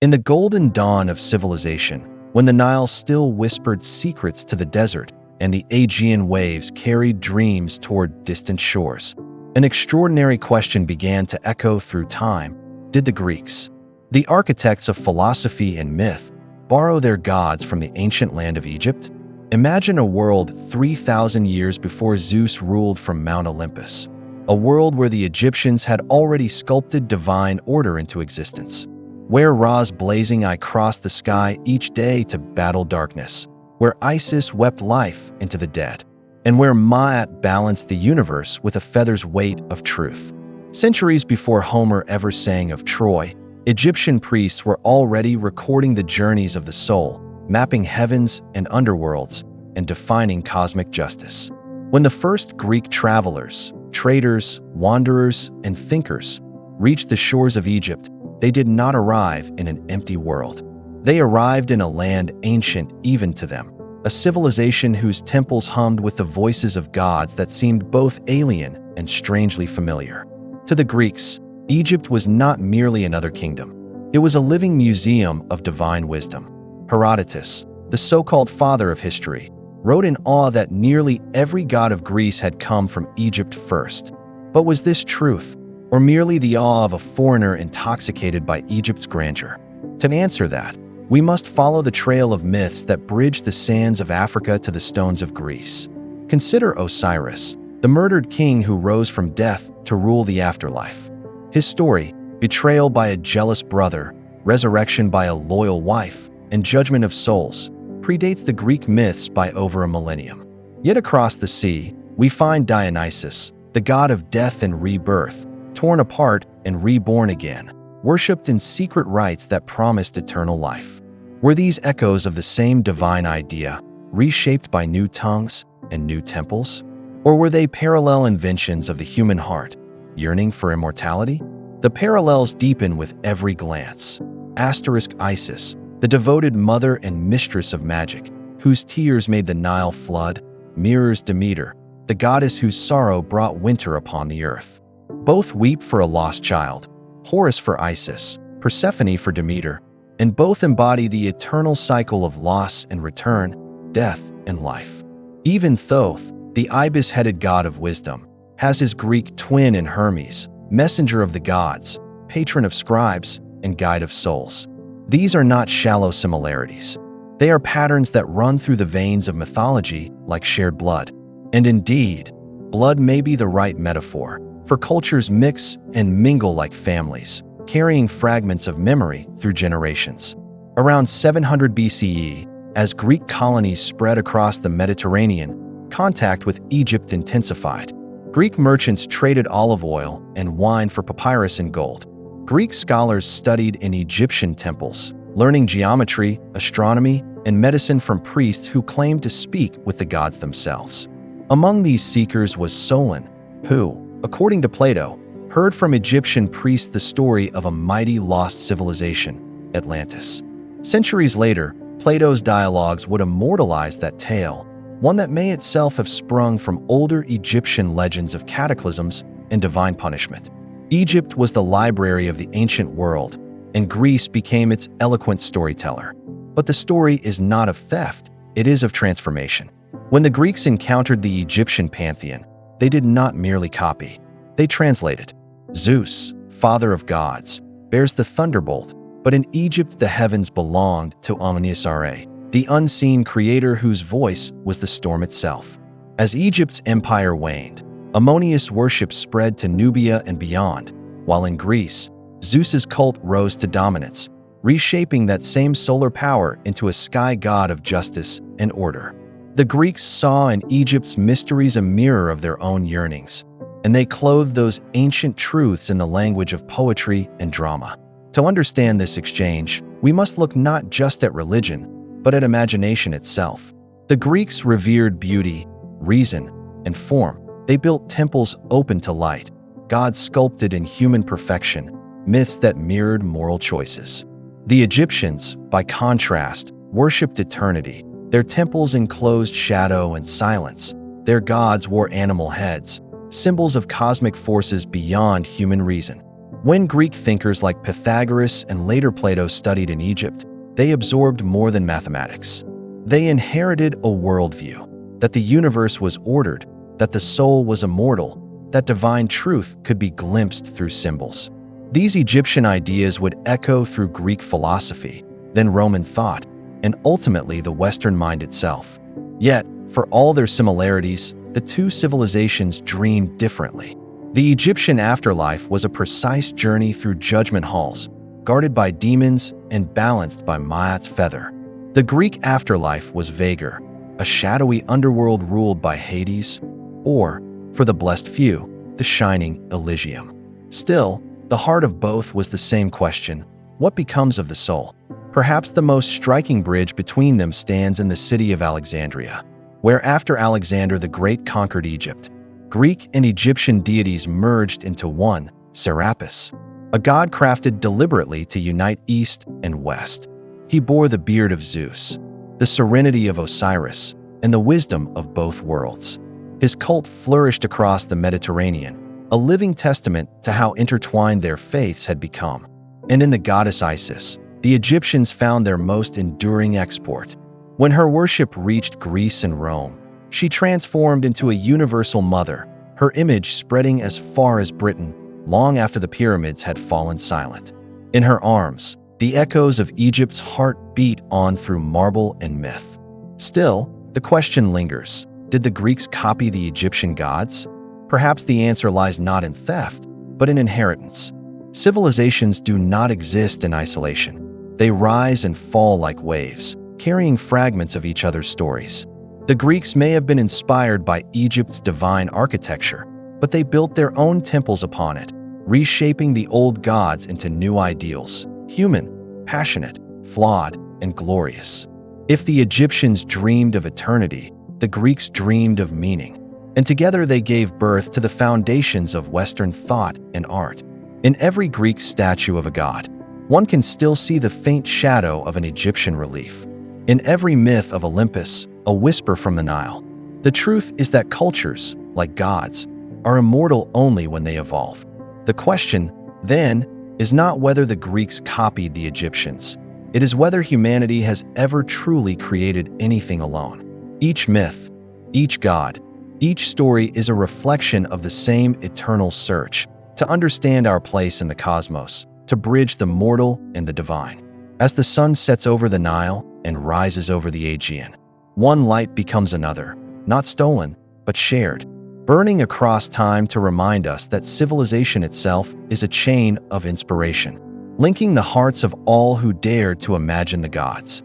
In the golden dawn of civilization, when the Nile still whispered secrets to the desert and the Aegean waves carried dreams toward distant shores, an extraordinary question began to echo through time. Did the Greeks, the architects of philosophy and myth, borrow their gods from the ancient land of Egypt? Imagine a world 3,000 years before Zeus ruled from Mount Olympus, a world where the Egyptians had already sculpted divine order into existence, where Ra's blazing eye crossed the sky each day to battle darkness, where Isis wept life into the dead, and where Ma'at balanced the universe with a feather's weight of truth. Centuries before Homer ever sang of Troy, Egyptian priests were already recording the journeys of the soul, mapping heavens and underworlds, and defining cosmic justice. When the first Greek travelers, traders, wanderers, and thinkers reached the shores of Egypt, they did not arrive in an empty world. They arrived in a land ancient even to them, a civilization whose temples hummed with the voices of gods that seemed both alien and strangely familiar. To the Greeks, Egypt was not merely another kingdom. It was a living museum of divine wisdom. Herodotus, the so-called father of history, wrote in awe that nearly every god of Greece had come from Egypt first. But was this truth, or merely the awe of a foreigner intoxicated by Egypt's grandeur? To answer that, we must follow the trail of myths that bridge the sands of Africa to the stones of Greece. Consider Osiris, the murdered king who rose from death to rule the afterlife. His story, betrayal by a jealous brother, resurrection by a loyal wife, and judgment of souls, predates the Greek myths by over a millennium. Yet across the sea, we find Dionysus, the god of death and rebirth, torn apart and reborn again, worshipped in secret rites that promised eternal life. Were these echoes of the same divine idea, reshaped by new tongues and new temples? Or were they parallel inventions of the human heart, yearning for immortality? The parallels deepen with every glance. Isis, the devoted mother and mistress of magic, whose tears made the Nile flood, mirrors Demeter, the goddess whose sorrow brought winter upon the earth. Both weep for a lost child, Horus for Isis, Persephone for Demeter, and both embody the eternal cycle of loss and return, death and life. Even Thoth, the ibis-headed god of wisdom, has his Greek twin in Hermes, messenger of the gods, patron of scribes, and guide of souls. These are not shallow similarities. They are patterns that run through the veins of mythology like shared blood. And indeed, blood may be the right metaphor, for cultures mix and mingle like families, carrying fragments of memory through generations. Around 700 BCE, as Greek colonies spread across the Mediterranean, contact with Egypt intensified. Greek merchants traded olive oil and wine for papyrus and gold. Greek scholars studied in Egyptian temples, learning geometry, astronomy, and medicine from priests who claimed to speak with the gods themselves. Among these seekers was Solon, who, according to Plato, heard from Egyptian priests the story of a mighty lost civilization, Atlantis. Centuries later, Plato's dialogues would immortalize that tale, one that may itself have sprung from older Egyptian legends of cataclysms and divine punishment. Egypt was the library of the ancient world, and Greece became its eloquent storyteller. But the story is not of theft, it is of transformation. When the Greeks encountered the Egyptian pantheon, they did not merely copy. They translated. Zeus, father of gods, bears the thunderbolt, but in Egypt the heavens belonged to Amun-Ra, the unseen creator whose voice was the storm itself. As Egypt's empire waned, Ammonius worship spread to Nubia and beyond, while in Greece, Zeus's cult rose to dominance, reshaping that same solar power into a sky god of justice and order. The Greeks saw in Egypt's mysteries a mirror of their own yearnings, and they clothed those ancient truths in the language of poetry and drama. To understand this exchange, we must look not just at religion, but at imagination itself. The Greeks revered beauty, reason, and form. They built temples open to light, gods sculpted in human perfection, myths that mirrored moral choices. The Egyptians, by contrast, worshipped eternity. Their temples enclosed shadow and silence. Their gods wore animal heads, symbols of cosmic forces beyond human reason. When Greek thinkers like Pythagoras and later Plato studied in Egypt, they absorbed more than mathematics. They inherited a worldview that the universe was ordered, that the soul was immortal, that divine truth could be glimpsed through symbols. These Egyptian ideas would echo through Greek philosophy, then Roman thought, and ultimately the Western mind itself. Yet, for all their similarities, the two civilizations dreamed differently. The Egyptian afterlife was a precise journey through judgment halls, guarded by demons and balanced by Maat's feather. The Greek afterlife was vaguer, a shadowy underworld ruled by Hades, or, for the blessed few, the shining Elysium. Still, the heart of both was the same question: what becomes of the soul? Perhaps the most striking bridge between them stands in the city of Alexandria, where after Alexander the Great conquered Egypt, Greek and Egyptian deities merged into one, Serapis, a god crafted deliberately to unite East and West. He bore the beard of Zeus, the serenity of Osiris, and the wisdom of both worlds. His cult flourished across the Mediterranean, a living testament to how intertwined their faiths had become. And in the goddess Isis, the Egyptians found their most enduring export. When her worship reached Greece and Rome, she transformed into a universal mother, her image spreading as far as Britain, long after the pyramids had fallen silent. In her arms, the echoes of Egypt's heart beat on through marble and myth. Still, the question lingers: did the Greeks copy the Egyptian gods? Perhaps the answer lies not in theft, but in inheritance. Civilizations do not exist in isolation. They rise and fall like waves, carrying fragments of each other's stories. The Greeks may have been inspired by Egypt's divine architecture, but they built their own temples upon it, reshaping the old gods into new ideals: human, passionate, flawed, and glorious. If the Egyptians dreamed of eternity, the Greeks dreamed of meaning, and together they gave birth to the foundations of Western thought and art. In every Greek statue of a god, one can still see the faint shadow of an Egyptian relief. In every myth of Olympus, a whisper from the Nile. The truth is that cultures, like gods, are immortal only when they evolve. The question, then, is not whether the Greeks copied the Egyptians. It is whether humanity has ever truly created anything alone. Each myth, each god, each story is a reflection of the same eternal search to understand our place in the cosmos, to bridge the mortal and the divine. As the sun sets over the Nile and rises over the Aegean, one light becomes another, not stolen, but shared, burning across time to remind us that civilization itself is a chain of inspiration, linking the hearts of all who dared to imagine the gods.